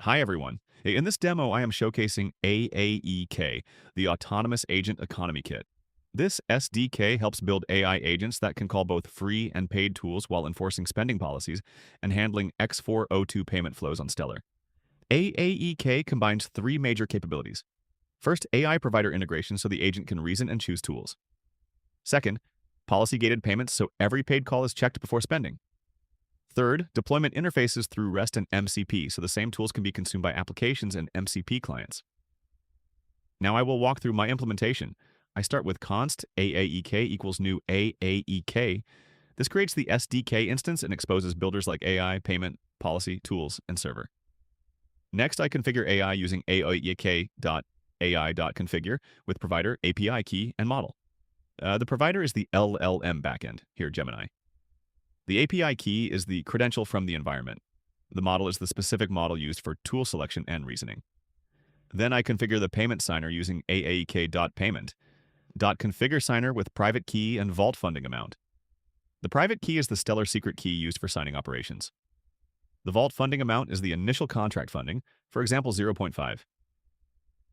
Hi, everyone. In this demo, I am showcasing AAEK, the Autonomous Agent Economy Kit. This SDK helps build AI agents that can call both free and paid tools while enforcing spending policies and handling X402 payment flows on Stellar. AAEK combines three major capabilities. First, AI provider integration so the agent can reason and choose tools. Second, policy-gated payments so every paid call is checked before spending. Third, deployment interfaces through REST and MCP, so the same tools can be consumed by applications and MCP clients. Now I will walk through my implementation. I start with const AAEK equals new AAEK. This creates the SDK instance and exposes builders like AI, payment, policy, tools, and server. Next, I configure AI using AAEK.ai.configure with provider, API key, and model. The provider is the LLM backend, here Gemini. The API key is the credential from the environment. The model is the specific model used for tool selection and reasoning. Then I configure the payment signer using AAEK.payment. .configure signer with private key and vault funding amount. The private key is the Stellar secret key used for signing operations. The vault funding amount is the initial contract funding, for example 0.5.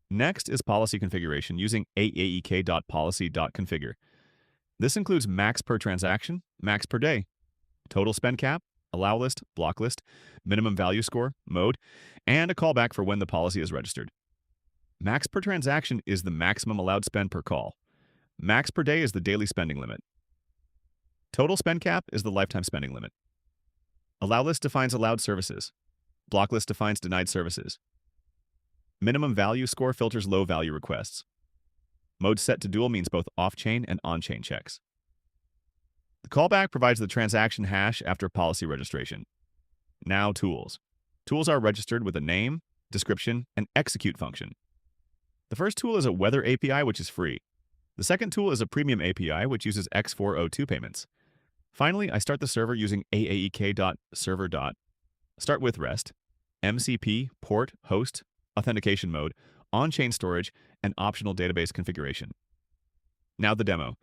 Next is policy configuration using AAEK.policy.configure. This includes max per transaction, max per day, total spend cap, allow list, block list, minimum value score, mode, and a callback for when the policy is registered. Max per transaction is the maximum allowed spend per call. Max per day is the daily spending limit. Total spend cap is the lifetime spending limit. Allow list defines allowed services. Block list defines denied services. Minimum value score filters low value requests. Mode set to dual means both off-chain and on-chain checks. The callback provides the transaction hash after policy registration. Now tools. Tools are registered with a name, description, and execute function. The first tool is a weather API, which is free. The second tool is a premium API, which uses X402 payments. Finally, I start the server using AAEK.server. Start with REST, MCP, port, host, authentication mode, on-chain storage, and optional database configuration. Now the demo.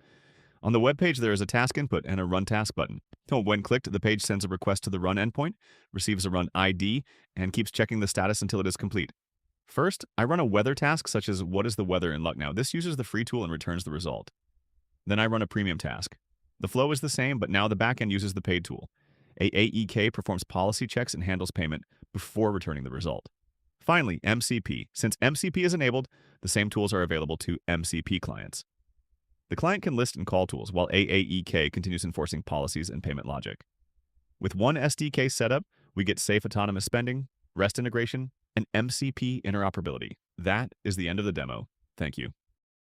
On the web page, there is a task input and a run task button. When clicked, the page sends a request to the run endpoint, receives a run ID, and keeps checking the status until it is complete. First, I run a weather task such as what is the weather in Lucknow. This uses the free tool and returns the result. Then I run a premium task. The flow is the same, but now the backend uses the paid tool. AAEK performs policy checks and handles payment before returning the result. Finally, MCP. Since MCP is enabled, the same tools are available to MCP clients. The client can list and call tools, while AAEK continues enforcing policies and payment logic. With one SDK setup, we get safe autonomous spending, REST integration, and MCP interoperability. That is the end of the demo. Thank you.